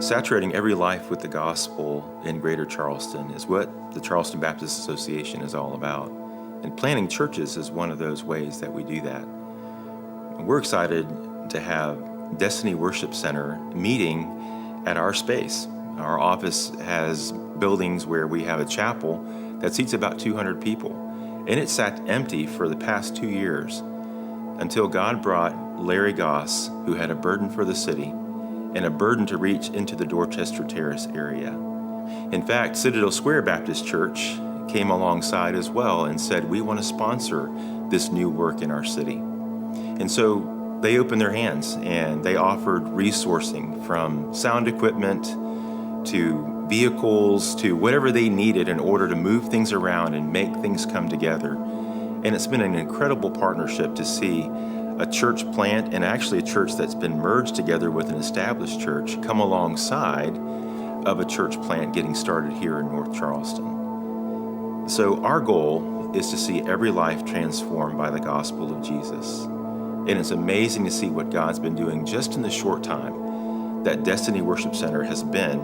Saturating every life with the gospel in Greater Charleston is what the Charleston Baptist Association is all about. And planting churches is one of those ways that we do that. And we're excited to have Destiny Worship Center meeting at our space. Our office has buildings where we have a chapel that seats about 200 people. And it sat empty for the past 2 years until God brought Larry Goss, who had a burden for the city, and a burden to reach into the Dorchester Terrace area. In fact, Citadel Square Baptist Church came alongside as well and said, we want to sponsor this new work in our city. And so they opened their hands and they offered resourcing from sound equipment to vehicles to whatever they needed in order to move things around and make things come together. And it's been an incredible partnership to see a church plant, and actually a church that's been merged together with an established church, come alongside of a church plant getting started here in North Charleston. So our goal is to see every life transformed by the gospel of Jesus. And it's amazing to see what God's been doing just in the short time that Destiny Worship Center has been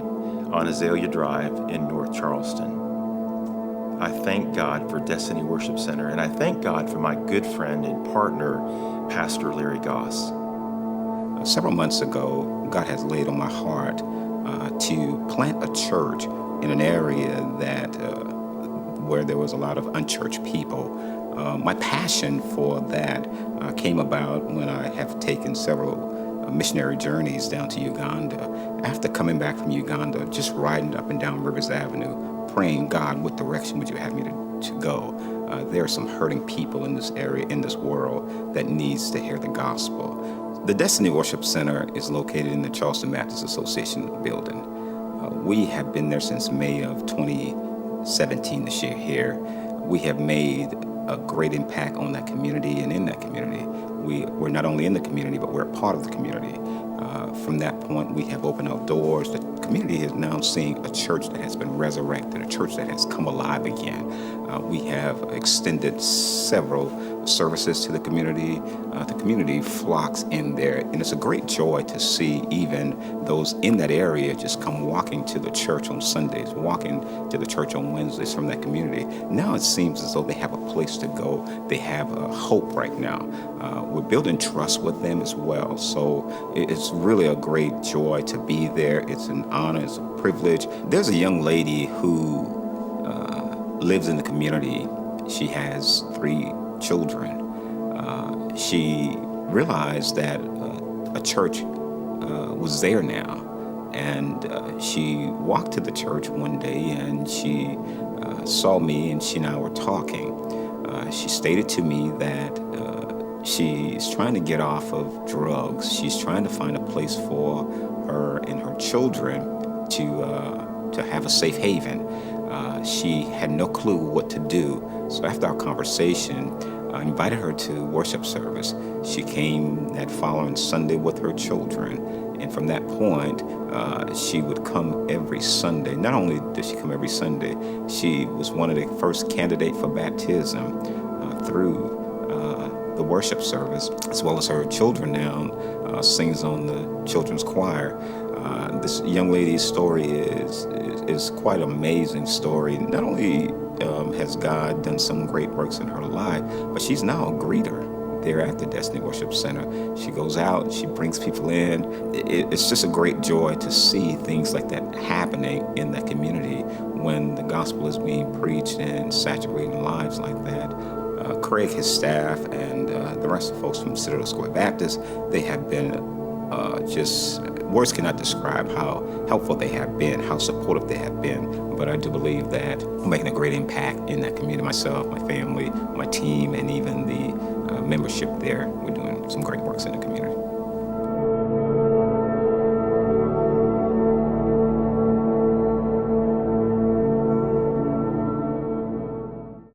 on Azalea Drive in North Charleston. I thank God for Destiny Worship Center, and I thank God for my good friend and partner, Pastor Larry Goss. Several months ago, God has laid on my heart to plant a church in an area that where there was a lot of unchurched people. My passion for that came about when I have taken several missionary journeys down to Uganda. After coming back from Uganda, just riding up and down Rivers Avenue, praying, God, what direction would you have me to go? There are some hurting people in this area, in this world, that needs to hear the gospel. The Destiny Worship Center is located in the Charleston Baptist Association building. We have been there since May of 2017 this year here. We have made a great impact on that community and in that community. We're not only in the community, but we're a part of the community. From that point, we have opened our doors. The community is now seeing a church that has been resurrected, a church that has come alive again. We have extended several services to the community. The community flocks in there, and it's a great joy to see even those in that area just come walking to the church on Sundays, walking to the church on Wednesdays from that community. Now it seems as though they have a place to go. They have a hope right now. We're building trust with them as well. So it's really a great joy to be there. It's an honor, it's a privilege. There's a young lady who lives in the community. She has 3 children. She realized that a church was there now. And she walked to the church one day and she saw me, and she and I were talking. She stated to me that she's trying to get off of drugs. She's trying to find a place for her and her children to have a safe haven. She had no clue what to do. So after our conversation, I invited her to worship service. She came that following Sunday with her children. And from that point, she would come every Sunday. Not only did she come every Sunday, she was one of the first candidates for baptism through the worship service, as well as her children now sings on the children's choir. This young lady's story is quite an amazing story. Not only has God done some great works in her life, but she's now a greeter there at the Destiny Worship Center. She goes out, she brings people in. It's just a great joy to see things like that happening in that community when the gospel is being preached and saturating lives like that. Craig, his staff, and the rest of the folks from Citadel Square Baptist, they have been just, words cannot describe how helpful they have been, how supportive they have been. But I do believe that we're making a great impact in that community. Myself, my family, my team, and even the membership there. We're doing some great works in the community.